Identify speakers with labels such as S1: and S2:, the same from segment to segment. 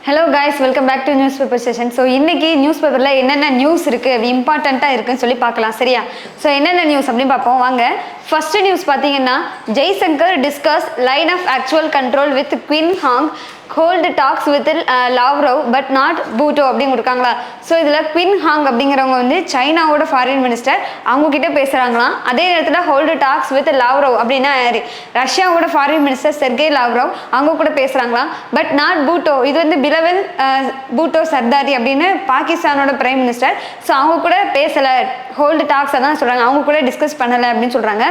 S1: Hello guys, welcome back to newspaper session. So இன்னைக்கு newspaperல என்னென்ன news இருக்கு இம்பார்ட்டண்டா இருக்குன்னு சொல்லி பார்க்கலாம் சரியா. So என்னென்ன நியூஸ் அப்படி பார்ப்போம் வாங்க. First news பாத்தீங்கன்னா Jaishankar discuss line of actual control with Qin Hong hold talks with Lavrov but not Bhutto அப்படிங்க இருக்காங்களா. ஸோ இதில் குவின் ஹாங் அப்படிங்கிறவங்க வந்து சைனாவோட ஃபாரின் மினிஸ்டர் அவங்க கிட்ட பேசுகிறாங்களாம். அதே நேரத்தில் ஹோல்டு டாக்ஸ் வித் லாவ்ரோவ் அப்படின்னா ரஷ்யாவோட ஃபாரின் மினிஸ்டர் செர்கே லாவ்ரோவ் அவங்க கூட பேசுகிறாங்களாம். பட் நாட் பூட்டோ, இது வந்து பிலவல் பூட்டோ சர்தாரி அப்படின்னு பாகிஸ்தானோட பிரைம் மினிஸ்டர். ஸோ அவங்க கூட பேசலை, ஹோல்டு டாக்ஸ் அதான் சொல்கிறாங்க, அவங்க கூட டிஸ்கஸ் பண்ணலை அப்படின்னு சொல்கிறாங்க.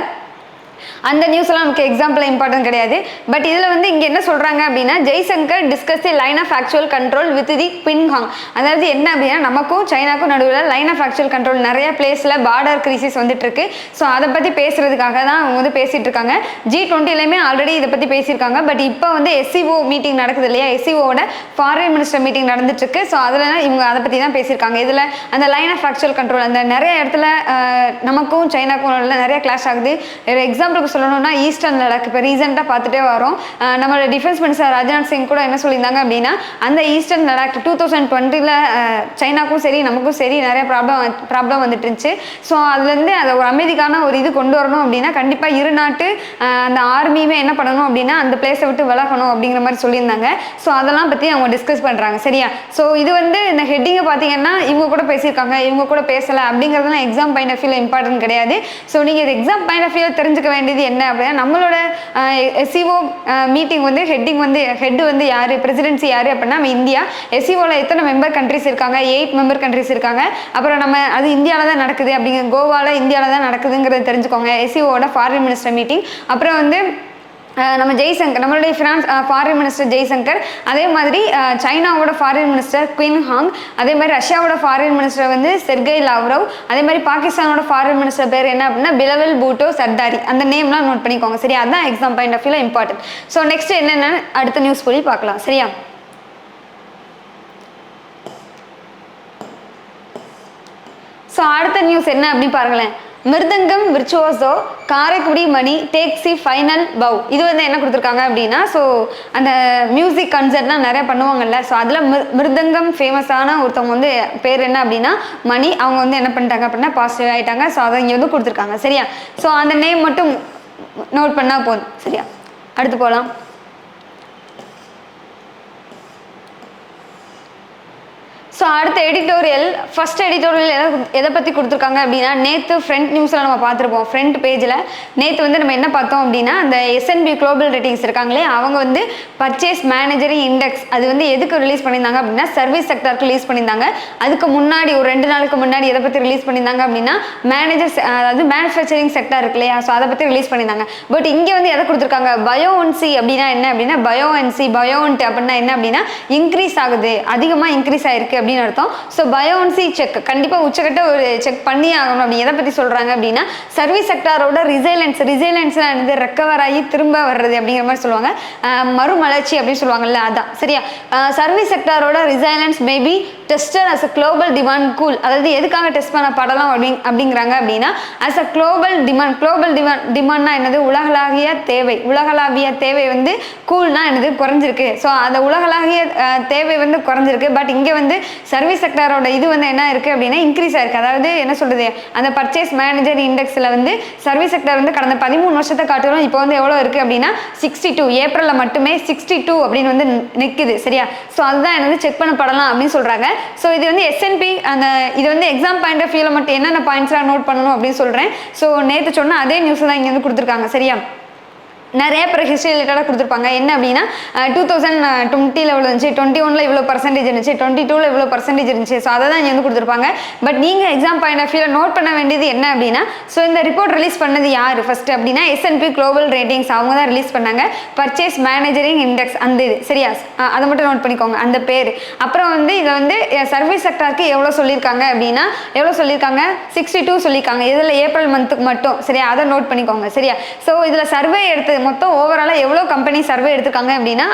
S1: அந்த நியூஸ்லாம் நமக்கு எக்ஸாம்பிள் இம்பார்ட்டன்ட் கிடையாது. பட் இதில் வந்து இங்கே என்ன சொல்கிறாங்க அப்படின்னா Jaishankar discuss the line of actual control with the Qin ஹாங். அதாவது என்ன அப்படின்னா நமக்கும் சைனாக்கும் நடுவில் லைன் ஆஃப் ஆக்சுவல் கண்ட்ரோல் நிறைய பிளேஸில் பார்டர் கிரைசிஸ் வந்துட்டு இருக்கு. ஸோ அதை பற்றி பேசுறதுக்காக தான் அவங்க வந்து பேசிட்டு இருக்காங்க. G20லையுமே ஆல்ரெடி இதை பற்றி பேசியிருக்காங்க. பட் இப்போ வந்து SCO மீட்டிங் நடக்குது இல்லையா, SCOவோட ஃபாரின் மினிஸ்டர் மீட்டிங் நடந்துட்டு இருக்கு. ஸோ அதில் இவங்க அதை பற்றி தான் பேசியிருக்காங்க. இதில் அந்த லைன் ஆஃப் ஆக்சுவல் கண்ட்ரோல் அந்த நிறைய இடத்துல நமக்கும் சைனாக்கும் நிறைய கிளாஷ் ஆகுது. எக்ஸாம்பிளுக்கு சொல்லணும்னா ஈஸ்டர்ன் லடாக் இப்போ ரீசெண்டாக பார்த்துட்டே வரோம். நம்மளோட டிஃபென்ஸ் மினிஸ்டர் ராஜ்நாத் சிங் கூட என்ன சொல்லியிருந்தாங்க அப்படின்னா அந்த ஈஸ்டர்ன் லடாக் 2020ல் சைனாக்கும் சரி நமக்கும் சரி நிறைய ப்ராப்ளம் வந்துட்டு இருந்துச்சு. ஸோ அதுலேருந்து அதை ஒரு அமைதிக்கான ஒரு இது கொண்டு வரணும் அப்படின்னா கண்டிப்பாக இரு நாட்டு அந்த ஆர்மியுமே என்ன பண்ணணும் அப்படின்னா அந்த பிளேஸை விட்டு விலகணும் அப்படிங்கிற மாதிரி சொல்லியிருந்தாங்க. ஸோ அதெல்லாம் பற்றி அவங்க டிஸ்கஸ் பண்ணுறாங்க சரியா. ஸோ இது வந்து இந்த ஹெட்டிங்கை பார்த்தீங்கன்னா இவங்க கூட பேசியிருக்காங்க, இவங்க கூட பேசலை அப்படிங்கிறதுலாம் எக்ஸாம் பாயிண்ட் ஆஃப் வியூவில் இம்பார்ட்டன்ட் கிடையாது. ஸோ நீங்கள் இது எக்ஸாம் பாயிண்ட் ஆஃப் வியூவில் தெரிஞ்சுக்க வேண்டியது என்ன அப்படின்னா நம்மளோட SCO மீட்டிங் வந்து ஹெட்டிங் வந்து ஹெட் வந்து யார், பிரசிடென்சி யார் அப்படின்னா நம்ம இந்தியா. SCOவில் எத்தனை மெம்பர் கண்ட்ரிஸ் இருக்காங்க, 8 மெம்பர் கண்ட்ரிஸ் இருக்காங்க. அப்புறம் நம்ம அது இந்தியாவில் தான் நடக்குது அப்படிங்கிற கோவாவில் இந்தியாவில் தான் நடக்குதுங்கிறத தெரிஞ்சுக்கோங்க. SCOவோட ஃபாரின் மினிஸ்டர் மீட்டிங். அப்புறம் வந்து நம்ம ஜெய்சங்கர் நம்மளுடைய ஃபாரின் மினிஸ்டர் ஜெய்சங்கர், அதே மாதிரி சைனாவோட ஃபாரின் மினிஸ்டர் குவின் ஹாங், அதே மாதிரி ரஷ்யாவோட ஃபாரின் மினிஸ்டர் வந்து செர்கே லாவ்ரோவ், அதே மாதிரி பாகிஸ்தானோட ஃபாரின் மினிஸ்டர் பேர் என்ன அப்படின்னா பிலவல் பூட்டோ சர்தாரி. அந்த நேம்லாம் நோட் பண்ணிக்கோங்க சரியா. அதுதான் எக்ஸாம் பாயிண்ட் ஆஃப் வியூவில் இம்பார்ட்டன்ட். ஸோ நெக்ஸ்ட் என்னென்னு அடுத்த நியூஸ் போய் பார்க்கலாம் சரியா. ஸோ அடுத்த நியூஸ் என்ன அப்படின்னு பாருங்களேன். மிருதங்கம் விர்ச்சுவோசோ காரைக்குடி மணி டேக்ஸி ஃபைனல் பவ். இது வந்து என்ன கொடுத்துருக்காங்க அப்படின்னா ஸோ அந்த மியூசிக் கன்சர்ட்லாம் நிறைய பண்ணுவாங்கல்ல. ஸோ அதில் மிருதங்கம் ஃபேமஸான ஒருத்தவங்க வந்து பேர் என்ன அப்படின்னா மணி. அவங்க வந்து என்ன பண்ணிட்டாங்க அப்படின்னா பாசிட்டிவ் ஆகிட்டாங்க. ஸோ அதை இங்கே வந்து கொடுத்துருக்காங்க சரியா. ஸோ அந்த நேம் மட்டும் நோட் பண்ணால் போதும் சரியா. அடுத்து போகலாம். ஸோ அடுத்த எடிட்டோரியல் ஃபர்ஸ்ட் எடிட்டோரியல் எதை பற்றி கொடுத்துருக்காங்க அப்படின்னா நேற்று ஃப்ரண்ட் நியூஸில் நம்ம பார்த்துருப்போம். ஃப்ரண்ட் பேஜில் நேற்று வந்து நம்ம என்ன பார்த்தோம் அப்படின்னா அந்த S&P குளோபல் ரேட்டிங்ஸ் இருக்காங்களே அவங்க வந்து பர்ச்சேஸ் மேனேஜரிங் இண்டெக்ஸ் அது வந்து எதுக்கு ரிலீஸ் பண்ணியிருந்தாங்க அப்படின்னா சர்வீஸ் செக்டருக்கு ரிலீஸ் பண்ணியிருந்தாங்க. அதுக்கு முன்னாடி ஒரு 2 நாளுக்கு முன்னாடி எதை பற்றி ரிலீஸ் பண்ணியிருந்தாங்க அப்படின்னா மேனேஜர்ஸ் அதாவது மேனுஃபேக்சரிங் செக்டர் இருக்கு இல்லையா. ஸோ அதை பற்றி ரிலீஸ் பண்ணியிருந்தாங்க. பட் இங்கே வந்து எதை கொடுத்துருக்காங்க பயோஎன்சி அப்படின்னா என்ன அப்படின்னா பயோஎன்ட் அப்படின்னா என்ன அப்படின்னா இன்க்ரீஸ் ஆகுது, அதிகமாக இன்க்ரீஸ் ஆயிருக்கு அப்படின்னு அர்த்தம். ஸோ பயோன்சி செக் கண்டிப்பாக உச்சக்கட்ட ஒரு செக் பண்ணி ஆகணும். அப்படி எதை பற்றி சொல்கிறாங்க அப்படின்னா சர்வீஸ் செக்டாரோட ரிசைலன்ஸ்லாம் என்னது ரெக்கவர் ஆகி திரும்ப வர்றது அப்படிங்கிற மாதிரி சொல்லுவாங்க. மறுமலர்ச்சி அப்படின்னு சொல்லுவாங்கல்ல அதான் சரியா. சர்வீஸ் செக்டாரோட resilience maybe tested as a global demand cool. அதாவது எதுக்காக டெஸ்ட் பண்ண படலாம் அப்படிங்கிறாங்க அப்படின்னா அஸ் அ குளோபல் டிமாண்ட்னா என்னது உலகளாவிய தேவை வந்து கூல்னா என்னது குறைஞ்சிருக்கு. ஸோ அந்த உலகளாவிய தேவை வந்து குறைஞ்சிருக்கு. பட் இங்கே வந்து சர்வீஸ் செக்டாரோட இது வந்து என்ன இருக்குது அப்படின்னா இன்க்ரீஸ் ஆயிருக்கு. அதாவது என்ன சொல்கிறது அந்த பர்ச்சேஸ் மேனேஜர் இண்டெக்ஸில் வந்து சர்வீஸ் செக்டர் வந்து கடந்த 13 வருஷத்தை காட்டிலும் இப்போ வந்து எவ்வளோ இருக்குது அப்படின்னா 62 ஏப்ரலில் மட்டுமே 62 அப்படின்னு வந்து நிற்குது சரியா. ஸோ அதுதான் என்ன செக் பண்ணப்படலாம் அப்படின்னு சொல்கிறாங்க. ஸோ இது வந்து S&P அந்த இது வந்து எக்ஸாம் பாயிண்ட் ஆஃப் வியூவில் மட்டும் என்னென்ன பாயிண்ட்ஸ்லாம் நோட் பண்ணணும் அப்படின்னு சொல்கிறேன். ஸோ நேற்று சொன்னால் அதே நியூஸ் தான் இங்கே வந்து கொடுத்துருக்காங்க சரியா. நிறைய பேர் ஹிஸ்ட்ரி ரிலேட்டடாக கொடுத்துருப்பாங்க. என்ன அப்படின்னா 2020 எவ்வளோ இருந்துச்சு, 21ல் இவ்வளோ பர்சன்டேஜ் இருந்துச்சு, 22ல் இவ்வளோ பர்சன்டேஜ் இருந்துச்சு. ஸோ அதை தான் இங்கே வந்து கொடுத்துருப்பாங்க. பட் நீங்கள் எக்ஸாம் பாயிண்ட் ஆஃப் வியூவில் நோட் பண்ண வேண்டியது என்ன அப்படின்னா ஸோ இந்த ரிப்போர்ட் ரிலீஸ் பண்ணது யார் ஃபர்ஸ்ட் அப்படின்னா S&P குளோபல் ரேட்டிங்ஸ் அவங்க தான் ரிலீஸ் பண்ணாங்க. பர்ச்சேஸ் மேனேஜரிங் இண்டெக்ஸ் அந்த இது சரியா. அதை மட்டும் நோட் பண்ணிக்கோங்க அந்த பேர். அப்புறம் வந்து இதை வந்து சர்வீஸ் செக்டருக்கு எவ்வளோ சொல்லியிருக்காங்க அப்படின்னா 62 சொல்லியிருக்காங்க. இதில் ஏப்ரல் மந்த்துக்கு மட்டும் சரியா. அதை நோட் பண்ணிக்கோங்க சரியா. ஸோ இதில் சர்வே எடுத்து மொத்தம் ஓவராலாக எவ்வளோ கம்பெனி சர்வே எடுத்திருக்காங்க அப்படின்னா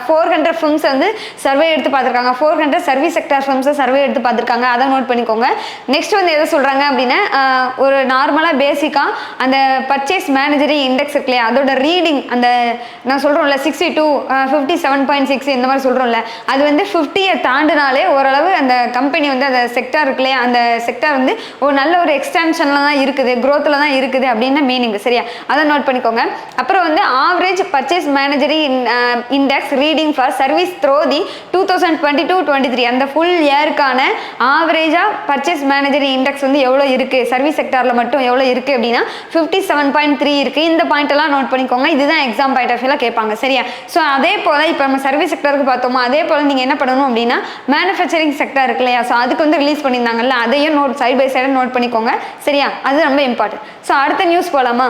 S1: 400 ஃபிர்ம்ஸ் வந்து சர்வே எடுத்து பார்த்துருக்காங்க. 400 சர்வீஸ் செக்டார் ஃபிர்ம்ஸை சர்வே எடுத்து பார்த்துருக்காங்க. அதை நோட் பண்ணிக்கோங்க. நெக்ஸ்ட் வந்து எதை சொல்கிறாங்க அப்படின்னா ஒரு நார்மலாக பேசிக்காக அந்த பர்ச்சேஸ் மேனேஜரி இண்டெக்ஸ் இருக்கு இல்லையா, அதோட ரீடிங் அந்த நான் சொல்கிறோம்ல 62 57.6 இந்த மாதிரி சொல்கிறோம்ல, அது வந்து 50 தாண்டினாலே ஓரளவு அந்த கம்பெனி வந்து அந்த செக்டார் இருக்கு இல்லையா, அந்த செக்டார் வந்து ஒரு நல்ல ஒரு எக்ஸ்டென்ஷனில் தான் இருக்குது, க்ரோத்தில் தான் இருக்குது அப்படின்னு மீனிங். சரியா, அதை நோட் பண்ணிக்கோங்க. அப்புறம் வந்து average purchase managers index reading for service through the 2022-23 அந்த ஃபுல் இயருக்கான ஆவரேஜாக பர்ச்சேஸ் மேனேஜரி இண்டெக்ஸ் வந்து எவ்வளோ இருக்குது, சர்வீஸ் செக்டாரில் மட்டும் எவ்வளோ இருக்குது அப்படின்னா 57.3 இருக்குது. இந்த பாயிண்ட் எல்லாம் நோட் பண்ணிக்கோங்க. இதுதான் எக்ஸாம் பாயிண்ட் ஆஃப் வியூவில் கேட்பாங்க. சரியா, ஸோ அதே போல் இப்போ நம்ம சர்வீஸ் செக்டருக்கு பார்த்தோமா, அதே போல் நீங்கள் என்ன பண்ணணும் அப்படின்னா மேனுஃபேக்சரிங் செக்டர் இருக்கு இல்லையா, ஸோ அதுக்கு வந்து ரிலீஸ் பண்ணியிருந்தாங்கல்ல, அதையும் சைட் பை சைடு நோட் பண்ணிக்கோங்க. சரியா, அது ரொம்ப இம்பார்ட்டன்ட். ஸோ அடுத்த நியூஸ் போகலாமா?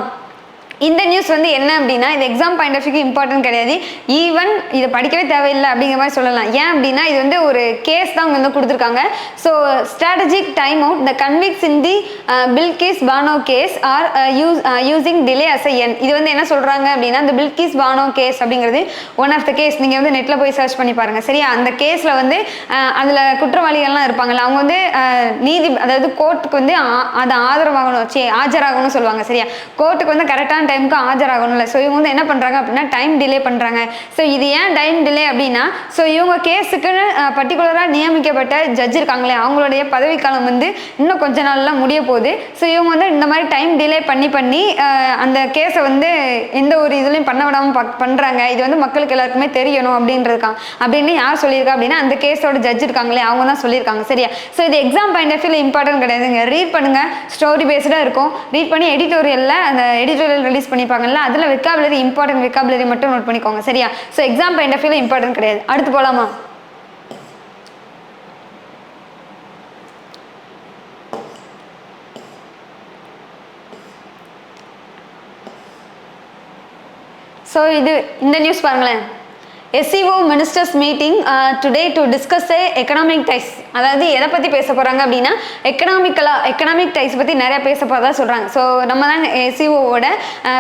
S1: இந்த நியூஸ் வந்து என்ன அப்படின்னா இது எக்ஸாம் பாயிண்ட் ஆஃப் வியூக்கு இம்பார்ட்டன்ட் கிடையாது, ஈவன் இதை படிக்கவே தேவையில்லை அப்படிங்கிற மாதிரி சொல்லலாம். ஏன் அப்படின்னா இது வந்து ஒரு கேஸ் தான் வந்து கொடுத்துருக்காங்க. So strategic time out the convicts in the Bilkis Bano case are using delay as a என். இது வந்து என்ன சொல்கிறாங்க அப்படின்னா இந்த பில்கிஸ் பானோ கேஸ் அப்படிங்கிறது ஒன் ஆஃப் த கேஸ். நீங்கள் வந்து நெட்டில் போய் சர்ச் பண்ணி பாருங்கள். சரியா, அந்த கேஸில் வந்து அதில் குற்றவாளிகள்லாம் இருப்பாங்கல்ல, அவங்க வந்து அதாவது கோர்ட்டுக்கு வந்து அதை ஆஜராகணும்னு சொல்லுவாங்க. சரியா, கோர்ட்டுக்கு வந்து கரெக்டான டைமுக்கு ஆஜராகணும்ல. ஸோ இவங்க வந்து என்ன பண்ணுறாங்க அப்படின்னா டைம் டிலே பண்ணுறாங்க. ஸோ இது ஏன் டைம் டிலே அப்படின்னா ஸோ இவங்க கேஸுக்குன்னு பர்டிகுலராக நியமிக்கப்பட்ட ஜட்ஜ் இருக்காங்களே அவங்களுடைய பதவிக்காலம் வந்து இன்னும் கொஞ்ச நாள்லாம் முடிய போகுது. ஸோ இவங்க வந்து இந்த மாதிரி டைம் டிலே பண்ணி அந்த கேஸை வந்து எந்த ஒரு இதுலையும் பண்ண விடாமல் பண்ணுறாங்க. இது வந்து மக்களுக்கு எல்லாருக்குமே தெரியணும் அப்படின்னு யார் சொல்லியிருக்கா அப்படின்னா அந்த கேஸோட ஜட்ஜ் இருக்காங்களே அவங்க தான் சொல்லியிருக்காங்க. சரியா, ஸோ இது எக்ஸாம் பாயிண்ட் ஆஃப் வியூவில் இம்பார்ட்டன்ட் கிடையாதுங்க. ரீட் பண்ணுங்க, ஸ்டோரி பேஸ்டாக இருக்கும். ரீட் பண்ணி எடிட்டோரியலில் அந்த எடிட்டோரியல் ரிலீஸ் பண்ணிப்பாங்கல்ல, அதில் வெக்காபுலரி இம்பார்ட்டன்ட் வெக்காபுலரி மட்டும் நோட் பண்ணிக்கோங்க. சரியா, ஸோ எக்ஸாம் பாயிண்ட் ஆஃப் வியூவில் இம்பார்ட்டன்ட் கிடையாது. அடுத்து போகலாமா? ஸோ இந்த நியூஸ் பாருங்களேன். SCO ministers meeting today to discuss economic ties. அதாவது எதை பற்றி பேச போகிறாங்க அப்படின்னா எக்கனாமிக் டைஸ் பற்றி நிறையா பேச போகிறதா சொல்கிறாங்க. ஸோ நம்ம தான் SCOவோட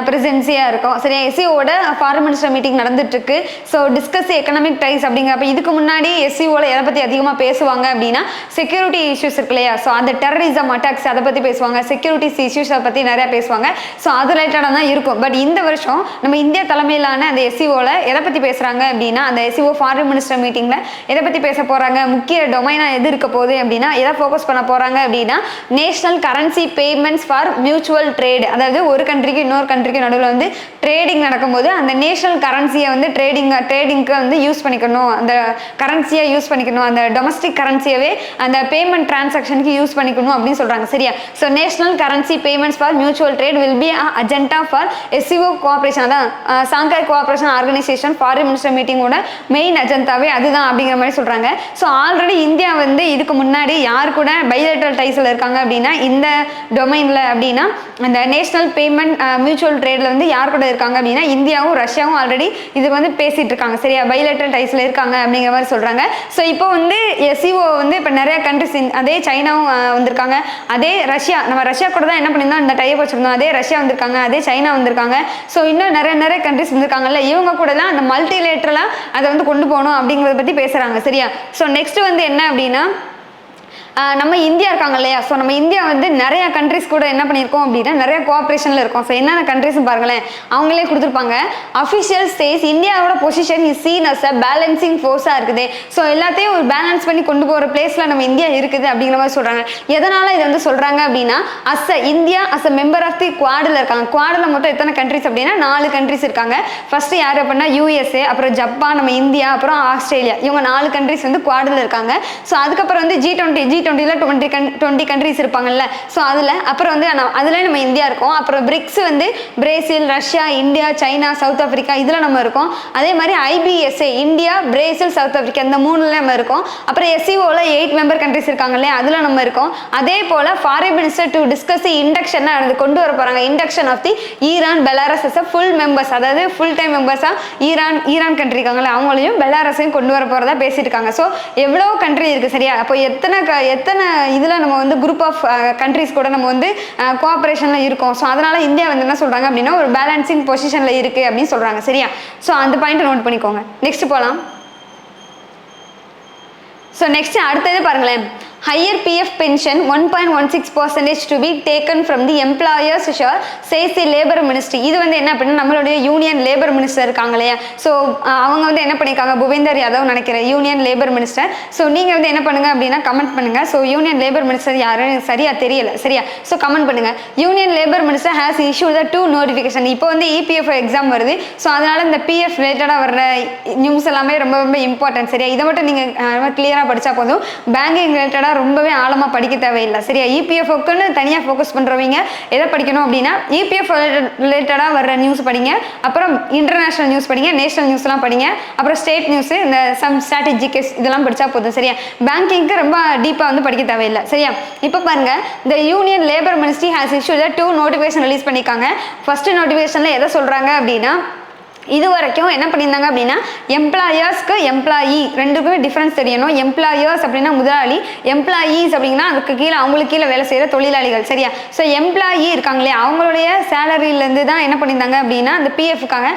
S1: பிரசிடென்சியாக இருக்கோம். சரியா, SCOவோட ஃபாரின் மினிஸ்டர் மீட்டிங் நடந்துட்டுருக்கு. ஸோ டிஸ்கஸ் எக்கனாமிக் டைஸ் அப்படிங்கிறப்ப இதுக்கு முன்னாடி SCOவில் எதை பற்றி அதிகமாக பேசுவாங்க அப்படின்னா செக்யூரிட்டி இஷ்யூஸ் இருக்கு இல்லையா, ஸோ அந்த டெரரிசம் அட்டாக்ஸ் அதை பற்றி பேசுவாங்க, செக்யூரிட்டிஸ் இஷ்யூஸை பற்றி நிறையா பேசுவாங்க. ஸோ அது ரிலேட்டடாக தான் இருக்கும். பட் இந்த வருஷம் நம்ம இந்தியா தலைமையிலான அந்த SCOவில் எதை பற்றி பேசுகிறாங்க அப்படின்னா அந்த SCO ஃபாரின் மினிஸ்டர் மீட்டிங்கில் எதை பற்றி பேச போகிறாங்க, முக்கிய டொமைனாக எது இருக்க போகுது அப்படின்னா எதை ஃபோக்கஸ் பண்ண போகிறாங்க அப்படின்னா national currency payments for mutual trade. அதாவது ஒரு கண்ட்ரிக்கு இன்னொரு கண்ட்ரிக்கு நடுவில் வந்து ட்ரேடிங் நடக்கும்போது அந்த நேஷனல் கரன்சியை வந்து ட்ரேடிங்க்கு வந்து யூஸ் பண்ணிக்கணும், அந்த கரன்சியை யூஸ் பண்ணிக்கணும், அந்த டொமஸ்டிக் கரன்சியவே அந்த பேமெண்ட் டிரான்சாக்ஷனுக்கு யூஸ் பண்ணிக்கணும் அப்படின்னு சொல்கிறாங்க. சரியா, so national currency payments for mutual trade will be agenda for SCO cooperation. அதான் Shanghai cooperation organisation foreign minister மீட்டிங்கோட மெயின் அஜெண்டாவே அதுதான் அப்படிங்கிற மாதிரி சொல்கிறாங்க. ஸோ ஆல்ரெடி இந்தியா வந்து இதுக்கு முன்னாடி யார் கூட பைலேட்டரல் டைஸில் இருக்காங்க அப்படின்னா இந்த டொமைனில் அப்படின்னா அந்த நேஷனல் பேமெண்ட் மியூச்சுவல் ட்ரேடில் வந்து யார் கூட இருக்காங்க அப்படின்னா இந்தியாவும் ரஷ்யாவும் ஆல்ரெடி இது வந்து பேசிகிட்டு இருக்காங்க. சரியா, பைலேட்டரல் டைஸில் இருக்காங்க அப்படிங்கிற மாதிரி சொல்கிறாங்க. ஸோ இப்போ வந்து SCO வந்து இப்போ நிறைய கண்ட்ரிஸ் அதே சைனாவும் வந்திருக்காங்க, அதே நம்ம ரஷ்யா கூட தான் என்ன பண்ணியிருந்தோம் இந்த டைப் வச்சுருந்தோம், அதே ரஷ்யா வந்திருக்காங்க, அதே சைனா வந்திருக்காங்க. ஸோ இன்னும் நிறைய கண்ட்ரிஸ் வந்திருக்காங்கல்ல, இவங்க கூட தான் அந்த மல்டிலேட்டரலாக அதை வந்து கொண்டு போகணும் அப்படிங்கிறத பற்றி பேசுகிறாங்க. சரியா, ஸோ நெக்ஸ்ட் வந்து என்ன அப்படின்னா நம்ம இந்தியா இருக்காங்க இல்லையா, ஸோ நம்ம இந்தியா வந்து நிறைய கண்ட்ரிஸ் கூட என்ன பண்ணியிருக்கோம் அப்படின்னா நிறைய கோஆப்ரேஷனில் இருக்கும். ஸோ என்னென்ன கண்ட்ரிஸ் பாருங்களேன், அவங்களே கொடுத்துருப்பாங்க. அஃபிஷியல் ஸ்டேஸ் இந்தியாவோட position is seen as a balancing ஃபோர்ஸாக இருக்குது. ஸோ எல்லாத்தையும் ஒரு பேலன்ஸ் பண்ணி கொண்டு போகிற பிளேஸில் நம்ம இந்தியா இருக்குது அப்படிங்கிற மாதிரி சொல்கிறாங்க. எதனால் இதை வந்து சொல்கிறாங்க அப்படின்னா India as a member of the குவாடில் இருக்காங்க. குவாடில் மொத்தம் எத்தனை கண்ட்ரிஸ் அப்படின்னா 4 கண்ட்ரிஸ் இருக்காங்க. ஃபர்ஸ்ட் யார் அப்படின்னா USA, அப்புறம் ஜப்பான், நம்ம இந்தியா, அப்புறம் ஆஸ்திரேலியா. இவங்க 4 கண்ட்ரிஸ் வந்து குவாடில் இருக்காங்க. ஸோ அதுக்கப்புறம் வந்து G20 20 கண்ட்ரிஸ் இருப்பாங்கல்ல, ஸோ அப்புறம் வந்து அதில் நம்ம இந்தியா இருக்கோம். அப்புறம் பிரிக்ஸ் வந்து Brazil, Russia, India, China, south Africa இதில் நம்ம இருக்கோம். அதே மாதிரி IBSA India, Brazil, south Africa இந்த 3ல நம்ம இருக்கோம். அப்புறம் SCOவில் 8 மெம்பர் கண்ட்ரிஸ் இருக்காங்கல்ல, அதில் நம்ம இருக்கோம். அதே போல் foreign minister to discuss induction அது கொண்டு வர போகிறாங்க. Induction of the Iran, Belarus as full members, அதாவது ஃபுல் டைம் மெம்பர்ஸாக ஈரான் கண்ட்ரி இருக்காங்கல்ல அவங்களையும் பெலாரஸையும் கொண்டு வர போகிறதா பேசிட்டு இருக்காங்க. ஸோ எவ்வளோ கண்ட்ரி இருக்குது. சரியா, அப்போ எத்தனை இதில் நம்ம வந்து குரூப் ஆஃப் கண்ட்ரிஸ் கூட நம்ம வந்து கோஆப்ரேஷனில் இருக்கோம். ஸோ அதனால் இந்தியா வந்து என்ன சொல்கிறாங்க அப்படின்னா ஒரு பேலன்சிங் பொசிஷனில் இருக்குது அப்படின்னு சொல்கிறாங்க. சரியா? ஸோ அந்த பாயிண்ட்டை நோட் பண்ணிக்கோங்க. நெக்ஸ்ட் போகலாம். ஸோ நெக்ஸ்ட் அடுத்தது பாருங்களேன். higher PF pension 1.16% to be taken from the employer's share, says the labor ministry. இது வந்து என்ன அப்படின்னா நம்மளுடைய யூனியன் லேபர் மினிஸ்டர் இருக்காங்க இல்லையா, ஸோ அவங்க வந்து என்ன பண்ணியிருக்காங்க, பூபேந்தர் யாதவ் நினைக்கிறேன் யூனியன் லேபர் மினிஸ்டர். ஸோ நீங்கள் வந்து என்ன பண்ணுங்க அப்படின்னா கமெண்ட் பண்ணுங்க. ஸோ யூனியன் லேபர் மினிஸ்டர் யாருன்னு சரியா தெரியல. சரியா? ஸோ கமெண்ட் பண்ணுங்க. Union labour minister has issue the 2 notification. இப்போ வந்து இபிஎஃப் எக்ஸாம் வருது. ஸோ அதனால இந்த பிஎஃப் ரிலேட்டடாக வர்ற நியூஸ் எல்லாமே ரொம்ப ரொம்ப இம்பார்ட்டன்ட். சரியா? இதை மட்டும் நீங்கள் கிளியராக படித்தா போதும். பேங்கிங் ரிலேட்டடாக ரொம்பவே ஆழமாக படிக்க தேவையில்லை. சரியா? இபிஎஃப்க்குன்னு தனியாக ஃபோக்கஸ் பண்ணுறவங்க எதை படிக்கணும் அப்படின்னா இபிஎஃப் ரிலேட்டடாக வர்ற நியூஸ் படிங்க, அப்புறம் இன்டர்நேஷனல் நியூஸ் படிங்க, நேஷனல் நியூஸ்லாம் படிங்க, அப்புறம் ஸ்டேட் நியூஸ், இந்த சம் ஸ்ட்ராட்டஜிக்கஸ் இதெல்லாம் படித்தா போதும். சரியா? பேங்கிங்க்கு ரொம்ப டீப்பாக வந்து படிக்க தேவையில்லை. சரியா? இப்போ பாருங்க, இந்த union labour ministry has issued 2 notification release பண்ணியிருக்காங்க. ஃபர்ஸ்ட் நோட்டிஃபிகேஷனில் எதை சொல்கிறாங்க அப்படின்னா இது வரைக்கும் என்ன பண்ணியிருந்தாங்க அப்படின்னா எம்ப்ளாயர்ஸ்க்கு எம்ப்ளாயி ரெண்டுக்குமே டிஃப்ரென்ஸ் தெரியணும். எம்ப்ளாயர்ஸ் அப்படின்னா முதலாளி, எம்ப்ளாயீஸ் அப்படின்னா அதுக்கு கீழே அவங்களுக்கு கீழே வேலை செய்கிற தொழிலாளிகள். சரியா? ஸோ எம்ப்ளாயி இருக்காங்களே அவங்களுடைய சேலரியிலேருந்து தான் என்ன பண்ணியிருந்தாங்க அப்படின்னா அந்த பிஎஃப்காக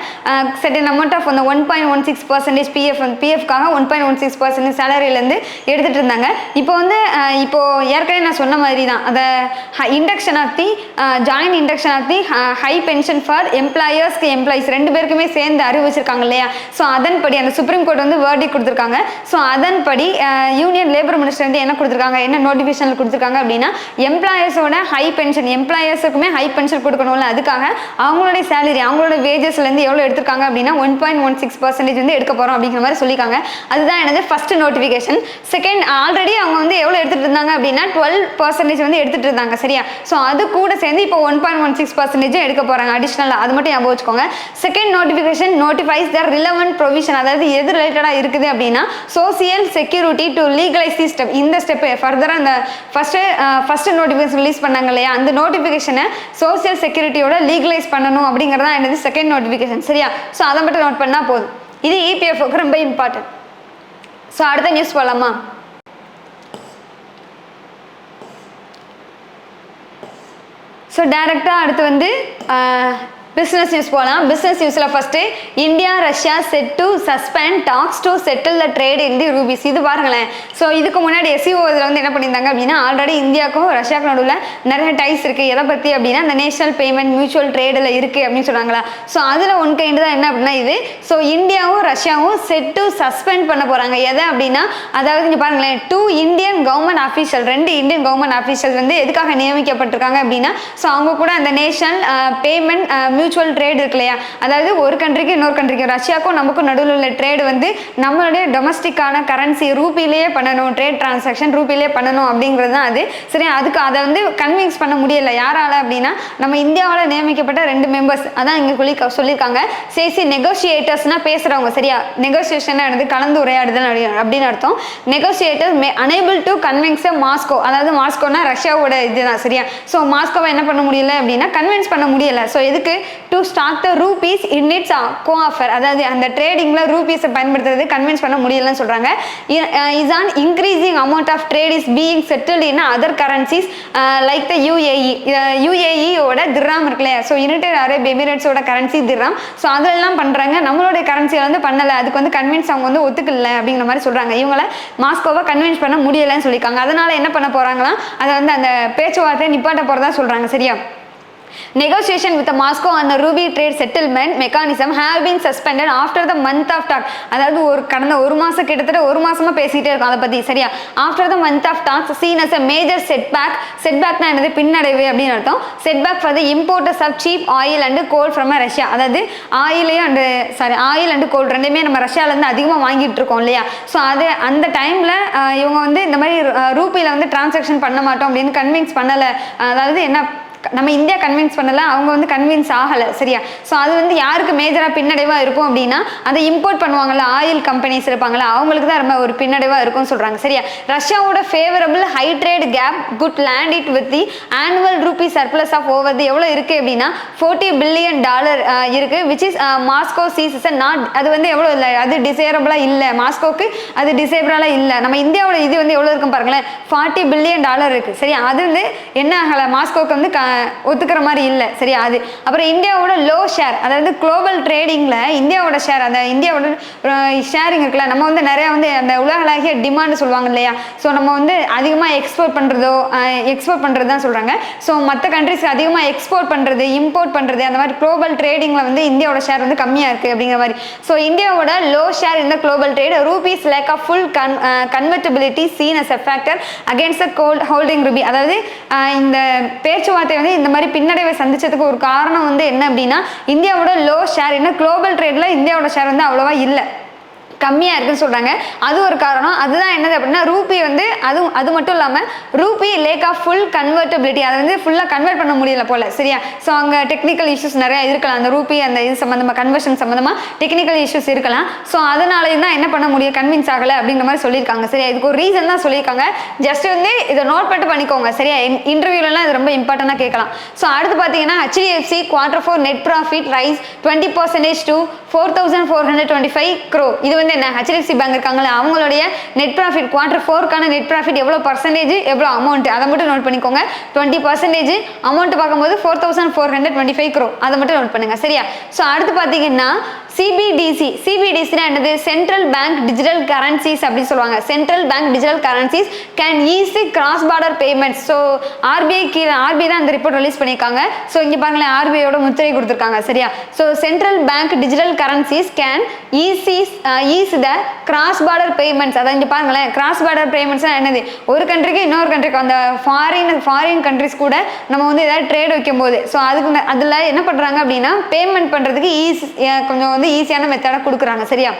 S1: செட்டன் அமௌண்ட் ஆஃப் அந்த 1.16% பிஎஃப்காக 1.16% சேலரியிலேருந்து எடுத்துகிட்டு இருந்தாங்க. இப்போ வந்து இப்போ ஏற்கனவே நான் சொன்ன மாதிரி தான் அந்த induction of the joint induction of the high pension for எம்ப்ளாயர்ஸ்க்கு எம்ப்ளாயிஸ் ரெண்டு பேருக்குமே சேர்ந்து அறிவிச்சிருக்காங்க இல்லையா. ஸோ அதன்படி அந்த சுப்ரீம் கோர்ட் வந்து வேர்டிக் கொடுத்துருக்காங்க. ஸோ அதன்படி யூனியன் லேபர் மினிஸ்டர் வந்து என்ன கொடுத்துருக்காங்க, என்ன நோட்டிஃபிகேஷன் கொடுத்துருக்காங்க அப்படின்னா எம்ப்ளாயர்ஸோட ஹை பென்ஷன், எம்ப்ளாயர்ஸுக்குமே ஹை பென்ஷன் கொடுக்கணும்ல, அதுக்காக அவங்களுடைய சேலரி அவங்களோட வேஜஸ்லேருந்து எவ்வளோ எடுத்திருக்காங்க அப்படின்னா 1.16% வந்து எடுக்க போகிறோம் அப்படிங்கிற மாதிரி சொல்லியிருக்காங்க. அதுதான் எனது ஃபர்ஸ்ட் நோட்டிஃபிகேஷன். செகண்ட், ஆல்ரெடி அவங்க வந்து எவ்வளோ எடுத்துகிட்டு இருந்தாங்க அப்படின்னா 12% வந்து எடுத்துகிட்டு இருந்தாங்க. சரியா? ஸோ அது கூட சேர்ந்து இப்போ 1.16% எடுக்க போகிறாங்க அடிஷ்னலாக. அது மட்டும் ஞாபகம் வச்சுக்கோங்க. Second notification notifies the relevant provision, அதாவது எது ரிலேட்டடாக இருக்குது அப்படின்னா social security to legalise the step. இந்த ஸ்டெப் ஃபர்தராக அந்த ஃபர்ஸ்ட் நோட்டிஃபிகேஷன் ரிலீஸ் பண்ணாங்க இல்லையா, அந்த நோட்டிஃபிகேஷனை சோசியல் செக்யூரிட்டியோட லீகலைஸ் பண்ணணும் அப்படிங்கிறதா என்னது செகண்ட் நோட்டிஃபிகேஷன். சரியா? ஸோ அதை மட்டும் நோட் பண்ணால் போதும். இது இபிஎஃப்க்கு ரொம்ப இம்பார்ட்டன்ட். ஸோ அடுத்த நியூஸ் போகலாமா? ஸோ டேரெக்டாக அடுத்து வந்து பிஸ்னஸ் நியூஸ் போகலாம். பிஸ்னஸ் நியூஸில் first India Russia set to suspend tax to settle the trade in the rupees. இது பாருங்களேன். ஸோ இதுக்கு முன்னாடி எஸ்சிஓ இதில் வந்து என்ன பண்ணியிருந்தாங்க அப்படின்னா ஆல்ரெடி இந்தியாவுக்கும் ரஷ்யாவுக்கும் நடுவில் நிறைய டைஸ் இருக்குது. எதை பற்றி அப்படின்னா இந்த நேஷனல் பேமெண்ட் மியூச்சுவல் ட்ரேடில் இருக்குது அப்படின்னு சொன்னாங்களா. ஸோ அதில் ஒன் கைண்டு தான் என்ன அப்படின்னா இது. ஸோ இந்தியாவும் ரஷ்யாவும் செட் டு சஸ்பெண்ட் பண்ண போகிறாங்க. எதை அப்படின்னா அதாவது இங்கே பாருங்களேன், 2 Indian government official, 2 Indian government official வந்து எதுக்காக நியமிக்கப்பட்டிருக்காங்க அப்படின்னா ஸோ அவங்க கூட அந்த நேஷனல் பேமெண்ட் மியூச்சுவல் ட்ரேட் இருக்கு இல்லையா, அதாவது ஒரு கண்ட்ரிக்கு இன்னொரு கண்ட்ரிக்கு ரஷ்யாவுக்கும் நமக்கும் நடுவில் உள்ள ட்ரேடு வந்து நம்மளுடைய டொமஸ்டிக்கான கரன்சி ரூபிலேயே பண்ணணும், ட்ரேட் டிரான்சாக்ஷன் ரூபிலே பண்ணணும் அப்படிங்கிறது தான் அது. சரி, அதுக்கு அதை வந்து கன்வின்ஸ் பண்ண முடியல. யாரால அப்படின்னா நம்ம இந்தியாவில் நியமிக்கப்பட்ட 2 மெம்பர்ஸ் அதான் இங்கே சொல்லியிருக்காங்க. சேசி நெகோசியேட்டர்ஸ்னா பேசுகிறவங்க. சரியா? நெகோசியேஷன் வந்து கலந்து உரையாடுதல் அப்படின்னு அர்த்தம். நெகோசியேட்டர்ஸ் அனேபிள் டு கன்வின்ஸ் மாஸ்கோ, அதாவது மாஸ்கோனா ரஷ்யாவோட இதுதான். சரியா? ஸோ மாஸ்கோவை என்ன பண்ண முடியல அப்படின்னா கன்வின்ஸ் பண்ண முடியல. ஸோ எதுக்கு to stock the rupees in its coffer, அதாவது அந்த ட்ரேடிங்கில் ரூபீஸை பயன்படுத்துறது கன்வின்ஸ் பண்ண முடியலன்னு சொல்கிறாங்க. Is an increasing amount of trade is being settled in other currencies like the UAE. யுஏஇயோட திர்ஹாம் இருக்கு இல்லையா, ஸோ யுனைடெட் அரேப் எமிரேட்ஸோட கரன்சி திர்ஹாம். ஸோ அதெல்லாம் பண்ணுறாங்க. நம்மளுடைய கரன்சியை வந்து பண்ணலை, அதுக்கு வந்து கன்வின்ஸ் அவங்க வந்து ஒத்துக்கல அப்படிங்கிற மாதிரி சொல்கிறாங்க. இவங்களை மாஸ்கோவை கன்வின்ஸ் பண்ண முடியலைன்னு சொல்லியிருக்காங்க. அதனால என்ன பண்ண போகிறாங்களாம், அதை வந்து அந்த பேச்சுவார்த்தையை நிப்பாட்ட போகிறதா சொல்கிறாங்க. சரியா? Negotiation with Moscow on the ruby trade settlement mechanism have been suspended after the month of talk. அதாவது கடந்த ஒரு மாசம் கிட்டத்தட்ட ஒரு மாசமா பேசிட்டே இருக்கோம் அதை பத்தி. சரியா? after the month of talks seen as a major setbackனா என்னது, பின்னடைவு அப்படின்னு அர்த்தம். setback for the importers of cheap oil and coal from Russia. அதாவது ஆயில் அண்ட் கோல் ரெண்டுமே நம்ம ரஷ்யால இருந்து அதிகமா வாங்கிட்டு இருக்கோம் இல்லையா. ஸோ அது அந்த டைம்ல இவங்க வந்து இந்த மாதிரி ரூபியில வந்து டிரான்சாக்ஷன் பண்ண மாட்டோம் அப்படின்னு கன்வின்ஸ் பண்ணல. அதாவது என்ன நம்ம இந்தியா கன்வின்ஸ் பண்ணல, அவங்க வந்து கன்வின்ஸ் ஆகலை. சரியா? ஸோ அது வந்து யாருக்கு மேஜராக பின்னடைவாக இருக்கும் அப்படின்னா அதை இம்போர்ட் பண்ணுவாங்கல்ல, ஆயில் கம்பெனிஸ் இருப்பாங்கல்ல, அவங்களுக்கு தான் ரொம்ப ஒரு பின்னடைவாக இருக்கும்னு சொல்கிறாங்க. சரியா? ரஷ்யாவோட favourable high trade gap could land it with the annual rupee surplus of over the எவ்வளோ இருக்குது அப்படின்னா $40 பில்லியன் இருக்குது. Which is Moscow sees is not, அது வந்து எவ்வளோ இல்லை, அது டிசைரபிளாக இல்லை, மாஸ்கோக்கு அது டிசைரபிளாக இல்லை. நம்ம இந்தியாவோட இது வந்து எவ்வளோ இருக்கும் பாருங்களேன், $40 பில்லியன் இருக்குது. சரியா? அது வந்து என்ன ஆகலை, மாஸ்கோக்கு வந்து ஒத்துக்கிற மாதிரி இல்லை. சரியா? அது அப்புறம் இந்தியாவோட லோ ஷேர், அதாவது குளோபல் ட்ரேடிங்கில் இந்தியாவோட ஷேர், அந்த இந்தியாவோட ஷேரிங் இருக்குல்ல, நம்ம வந்து நிறையா வந்து அந்த உலகளாகிய டிமாண்ட் சொல்லுவாங்க இல்லையா, ஸோ நம்ம வந்து அதிகமாக எக்ஸ்போர்ட் பண்ணுறது தான் சொல்கிறாங்க. ஸோ மற்ற கண்ட்ரிஸ்க்கு அதிகமாக எக்ஸ்போர்ட் பண்ணுறது, இம்போர்ட் பண்ணுறது, அந்த மாதிரி குளோபல் ட்ரேடிங்கில் வந்து இந்தியாவோட ஷேர் வந்து கம்மியாக இருக்குது அப்படிங்கிற மாதிரி. ஸோ இந்தியாவோட லோ ஷேர் இந்த global trade, rupee's lack of full convertibility seen as a factor against the holding rupee. அதாவது இந்த பேச்சுவார்த்தை வந்து இந்த மாதிரி பின்னடைவை சந்திச்சதுக்கு ஒரு காரணம் வந்து என்ன அப்படின்னா இந்தியாவோட லோ ஷேர், இன்னும் குளோபல் ட்ரேட்ல இந்தியாவோட ஷேர் வந்து அவ்வளோவா இல்லை, கம்மியாக இருக்குன்னு சொல்கிறாங்க. அது ஒரு காரணம். அதுதான் என்னது அப்படின்னா ரூபி வந்து அது மட்டும் இல்லாமல் rupee lack of full convertibility, அதை வந்து ஃபுல்லாக கன்வெர்ட் பண்ண முடியல போல. சரியா? ஸோ அங்கே டெக்னிக்கல் இஷ்யூஸ் நிறையா இருக்கலாம், அந்த ரூபி அந்த இது சம்மந்தமாக கன்வர்ஷன் சம்மந்தமாக டெக்னிக்கல் இஷ்யூஸ் இருக்கலாம். ஸோ அதனாலேயும் தான் என்ன பண்ண முடியும், கன்வின்ஸ் ஆகலை அப்படிங்கிற மாதிரி சொல்லியிருக்காங்க. சரியா? இதுக்கு ஒரு ரீசன் தான் சொல்லியிருக்காங்க. ஜஸ்ட் வந்து இதை நோட் பண்ணிக்கோங்க. சரியா? இன்டர்வியூலலாம் இது ரொம்ப இம்பார்ட்டண்டாக கேட்கலாம். ஸோ அடுத்து பார்த்தீங்கன்னா HDFC Q4 net profit rice 20% to 4,425 crore. இது வந்து என்ன, HDFC பேங்க் இருக்காங்களே அவங்களுடைய net profit Q4 net profit எவ்வளோ பர்சன்டேஜ், எவ்வளோ அமௌண்ட், அதை மட்டும் நோட் பண்ணிக்கோங்க. 20% அமௌண்ட் பார்க்கும்போது 4,425 crore, அதை மட்டும் நோட் பண்ணுங்க. சரியா? ஸோ அடுத்து பார்த்தீங்கன்னா சிபிடிசினா என்னது, சென்ட்ரல் பேங்க் டிஜிட்டல் கரன்சிஸ் அப்படின்னு சொல்லுவாங்க. Central bank digital currencies can easy cross border payments. So RBI தான் அந்த ரிப்போர்ட் ரிலீஸ் பண்ணியிருக்காங்க. ஸோ இங்கே பாருங்களேன், ஆர்பிஐயோட முத்திரை கொடுத்துருக்காங்க. சரியா? So central bank digital currencies can ease the cross border payments. அதான் இங்கே பாருங்களேன், கிராஸ் பார்டர் பேமெண்ட்ஸ் என்னது, ஒரு கண்ட்ரிக்கு இன்னொரு கண்ட்ரிக்கு, அந்த ஃபாரின் கண்ட்ரிஸ் கூட நம்ம வந்து ஏதாவது ட்ரேட் வைக்கும் போது ஸோ அதில் என்ன பண்ணுறாங்க அப்படின்னா பேமெண்ட் பண்ணுறதுக்கு கொஞ்சம் வந்து ஈஸியான மெத்தடை கொடுக்குறாங்க. சரியா?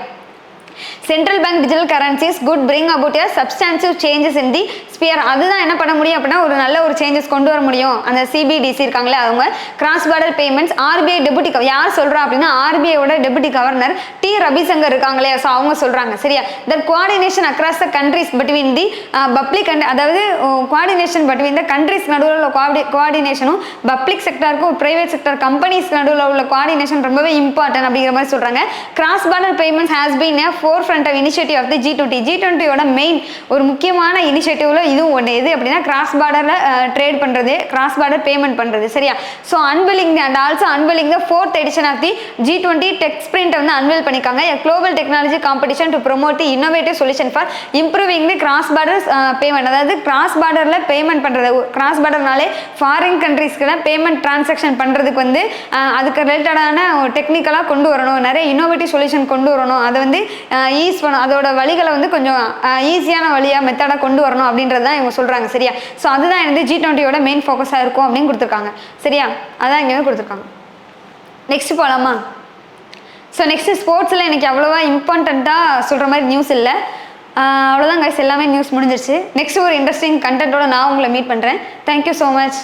S1: Central bank digital currencies could bring about a substantive changes in the sphere. அதுதான் என்ன பண்ண முடியும் அப்படின்னா ஒரு நல்ல ஒரு சேஞ்சஸ் கொண்டு வர முடியும். அந்த சிபிடிசி இருக்காங்களே அவங்க cross border payments. RBI deputy யார் சொல்றா அப்படின்னா ஆர்பிஐயோட டெபுட்டி கவர்னர் டி ரவிசங்கர் இருக்காங்களே, ஸோ அவங்க சொல்றாங்க. சரியா? That coordination across the countries between the public and, அதாவது கோஆர்டினேஷன் பிட்வீன் த கண்ட்ரிஸ் நடுவில் உள்ள கோஆர்டினேஷனும் பப்ளிக் செக்டருக்கும் பிரைவேட் செக்டர் கம்பெனிஸ் நடுவில் உள்ள கோஆர்டினேஷன் ரொம்பவே இம்பார்ட்டன்ட் அப்படிங்கிற மாதிரி சொல்றாங்க. Cross border payments has been a forefront of initiative of the G20. G20 main ஒரு முக்கியமான இனிஷியேட்டிவ்ல இதுவும் ஒன்று. எது அப்படின்னா கிராஸ் பார்டர்ல ட்ரேட் பண்றது, கிராஸ் பார்டர் பேமெண்ட் பண்றது. சரியா? So unveiling and also unveiling the 4th edition of the G20 tech sprint வந்து அன்வெல் பண்ணிக்காங்க. Global technology competition to promote the innovative solution for improving the cross border payment. அதாவது cross பார்டர்ல payment பண்றது, cross பார்டர்னாலே foreign கண்ட்ரீஸ்க்கு payment transaction பண்றதுக்கு வந்து அதுக்கு ரிலேட்டடான டெக்னிக்கலாக கொண்டு வரணும், நிறைய இன்னோவேட்டிவ் சொல்யூஷன் கொண்டு வரணும், அதை வந்து ஈஸ் பண்ணும், அதோட வழிகளை வந்து கொஞ்சம் ஈஸியான வழியாக மெத்தடாக கொண்டு வரணும் அப்படின்றது தான் இவங்க சொல்கிறாங்க. சரியா? ஸோ அதுதான் வந்து G20 மெயின் ஃபோக்கஸாக இருக்கும் அப்படின்னு கொடுத்துருக்காங்க. சரியா? அதான் இங்கே வந்து கொடுத்துருக்காங்க. நெக்ஸ்ட் போகலாமா? ஸோ நெக்ஸ்ட் ஸ்போர்ட்ஸில் எனக்கு அவ்வளோவா இம்பார்ட்டண்ட்டாக சொல்கிற மாதிரி நியூஸ் இல்லை. அவ்வளோதான் கைஸ், எல்லாமே நியூஸ் முடிஞ்சிருச்சு. நெக்ஸ்ட் ஒரு இன்ட்ரெஸ்டிங் கண்டென்ட்டோட நான் உங்களை மீட் பண்ணுறேன். Thank you so much.